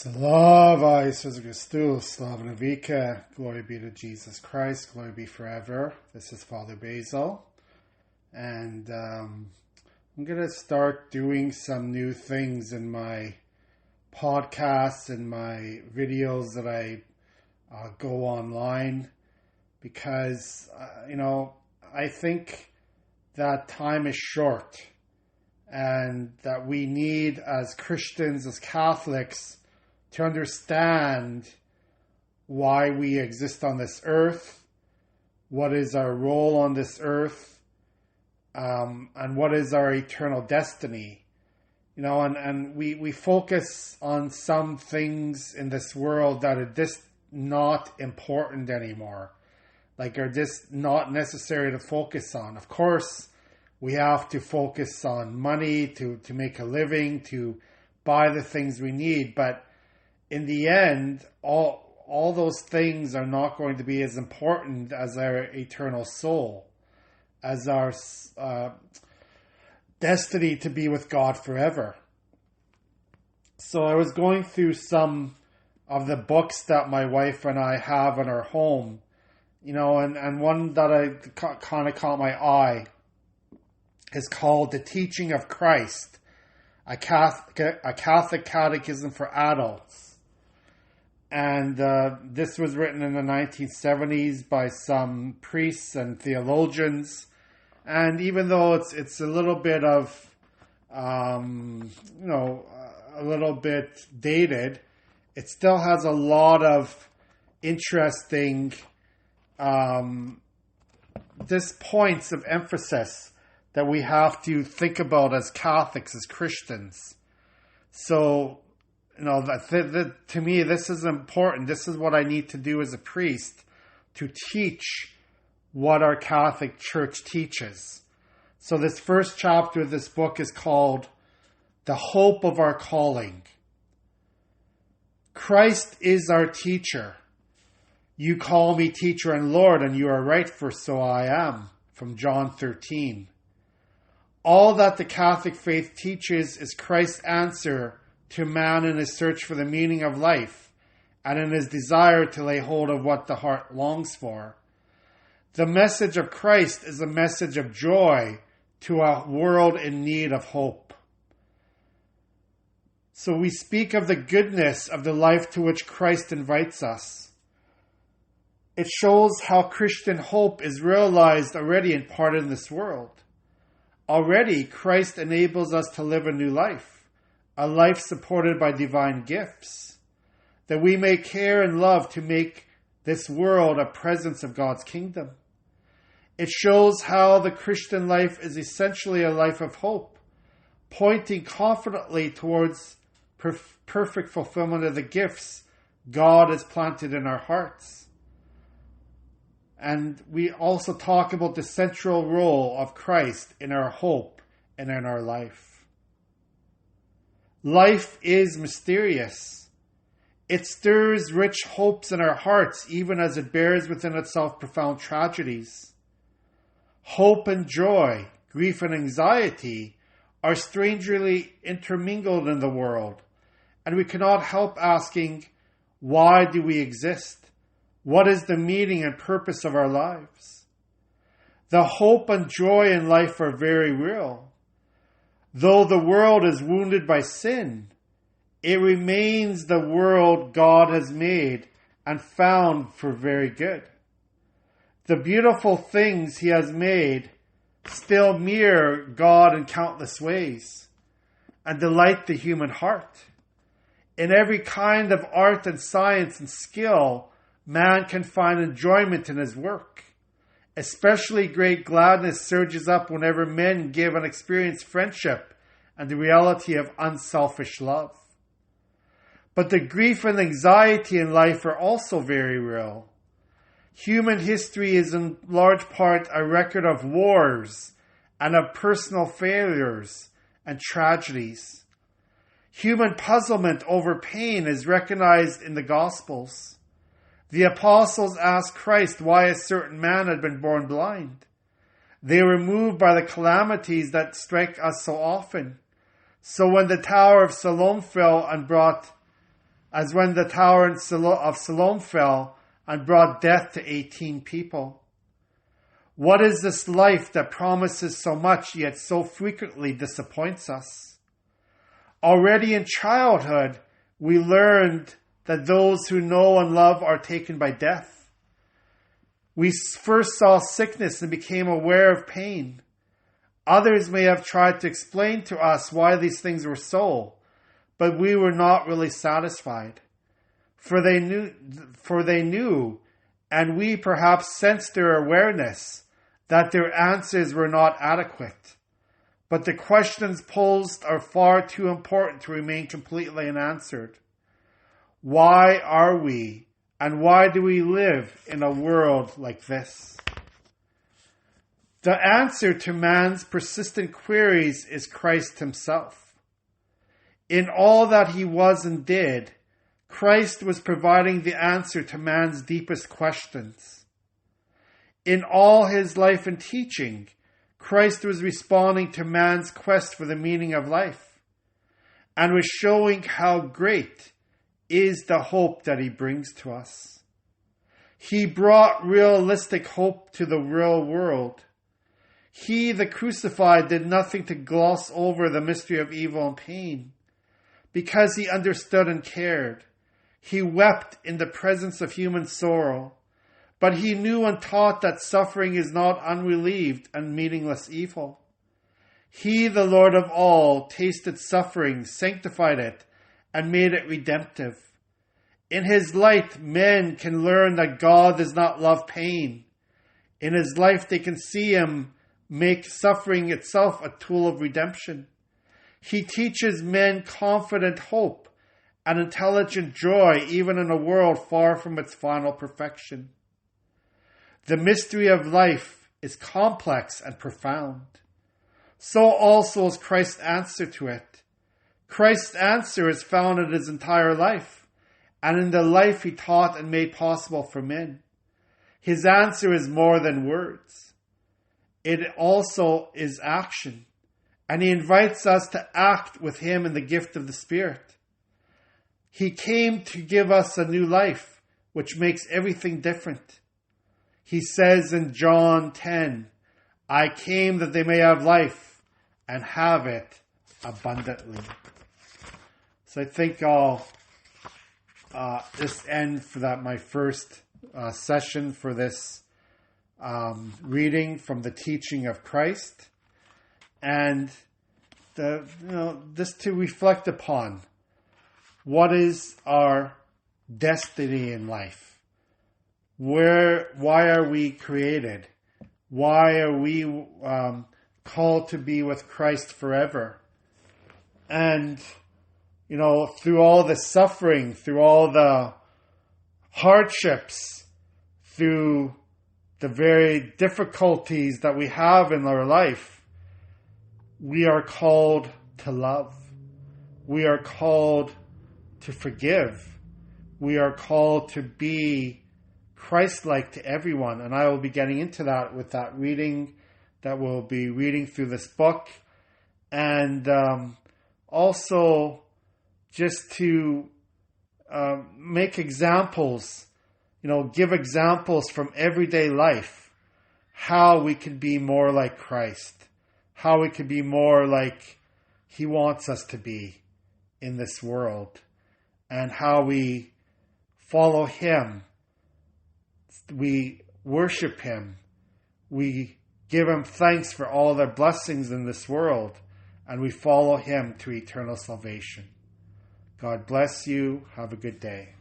Slava Jesus Christus, Slava Navika, glory be to Jesus Christ, glory be forever. This is Father Basil, and I'm going to start doing some new things in my podcasts and my videos that I go online, because, I think that time is short, and that we need, as Christians, as Catholics, to understand why we exist on this earth, what is our role on this earth, and what is our eternal destiny. And we focus on some things in this world that are just not important anymore, like are just not necessary to focus on. Of course, we have to focus on money to make a living, to buy the things we need, but in the end, all those things are not going to be as important as our eternal soul, as our destiny to be with God forever. So I was going through some of the books that my wife and I have in our home, and one that I kind of caught my eye is called The Teaching of Christ, a Catholic Catechism for Adults. And this was written in the 1970s by some priests and theologians. And even though it's a little bit of, a little bit dated, it still has a lot of interesting just points of emphasis that we have to think about as Catholics, as Christians. So, to me, this is important. This is what I need to do as a priest, to teach what our Catholic Church teaches. So this first chapter of this book is called The Hope of Our Calling. Christ is our teacher. You call me teacher and Lord, and you are right, for so I am. From John 13. All that the Catholic faith teaches is Christ's answer to man in his search for the meaning of life, and in his desire to lay hold of what the heart longs for. The message of Christ is a message of joy to a world in need of hope. So we speak of the goodness of the life to which Christ invites us. It shows how Christian hope is realized already in part in this world. Already, Christ enables us to live a new life. A life supported by divine gifts, that we may care and love to make this world a presence of God's kingdom. It shows how the Christian life is essentially a life of hope, pointing confidently towards perfect fulfillment of the gifts God has planted in our hearts. And we also talk about the central role of Christ in our hope and in our life. Life is mysterious. It stirs rich hopes in our hearts, even as it bears within itself profound tragedies. Hope and joy, grief and anxiety are strangely intermingled in the world, and we cannot help asking, why do we exist? What is the meaning and purpose of our lives? The hope and joy in life are very real. Though the world is wounded by sin, it remains the world God has made and found for very good. The beautiful things he has made still mirror God in countless ways and delight the human heart. In every kind of art and science and skill, man can find enjoyment in his work. Especially great gladness surges up whenever men give and experience friendship and the reality of unselfish love. But the grief and anxiety in life are also very real. Human history is in large part a record of wars and of personal failures and tragedies. Human puzzlement over pain is recognized in the Gospels. The apostles asked Christ why a certain man had been born blind. They were moved by the calamities that strike us so often. So when the Tower of Siloam fell and brought as when the tower of Siloam fell and brought death to 18 people. What is this life that promises so much yet so frequently disappoints us? Already in childhood, we learned that those who know and love are taken by death. We first saw sickness and became aware of pain. Others may have tried to explain to us why these things were so, but we were not really satisfied. For they knew, and we perhaps sensed their awareness, that their answers were not adequate. But the questions posed are far too important to remain completely unanswered. Why are we, and why do we live in a world like this? The answer to man's persistent queries is Christ himself. In all that he was and did, Christ was providing the answer to man's deepest questions. In all his life and teaching, Christ was responding to man's quest for the meaning of life and was showing how great is the hope that he brings to us. He brought realistic hope to the real world. He, the crucified, did nothing to gloss over the mystery of evil and pain. Because he understood and cared, he wept in the presence of human sorrow, but he knew and taught that suffering is not unrelieved and meaningless evil. He, the Lord of all, tasted suffering, sanctified it, and made it redemptive. In his light, men can learn that God does not love pain. In his life, they can see him make suffering itself a tool of redemption. He teaches men confident hope and intelligent joy, even in a world far from its final perfection. The mystery of life is complex and profound. So also is Christ's answer to it. Christ's answer is found in his entire life, and in the life he taught and made possible for men. His answer is more than words. It also is action. And he invites us to act with him in the gift of the Spirit. He came to give us a new life, which makes everything different. He says in John 10, I came that they may have life and have it abundantly. So I think I'll just end for that, my first session for this reading from the teaching of Christ. And just to reflect upon what is our destiny in life. Why are we created? Why are we called to be with Christ forever? And, through all the suffering, through all the hardships, through the very difficulties that we have in our life, we are called to love. We are called to forgive. We are called to be Christ-like to everyone. And I will be getting into that with that reading that we'll be reading through this book. And also just to make examples, give examples from everyday life, how we can be more like Christ. How we can be more like he wants us to be in this world, and how we follow him, we worship him, we give him thanks for all the blessings in this world, and we follow him to eternal salvation. God bless you. Have a good day.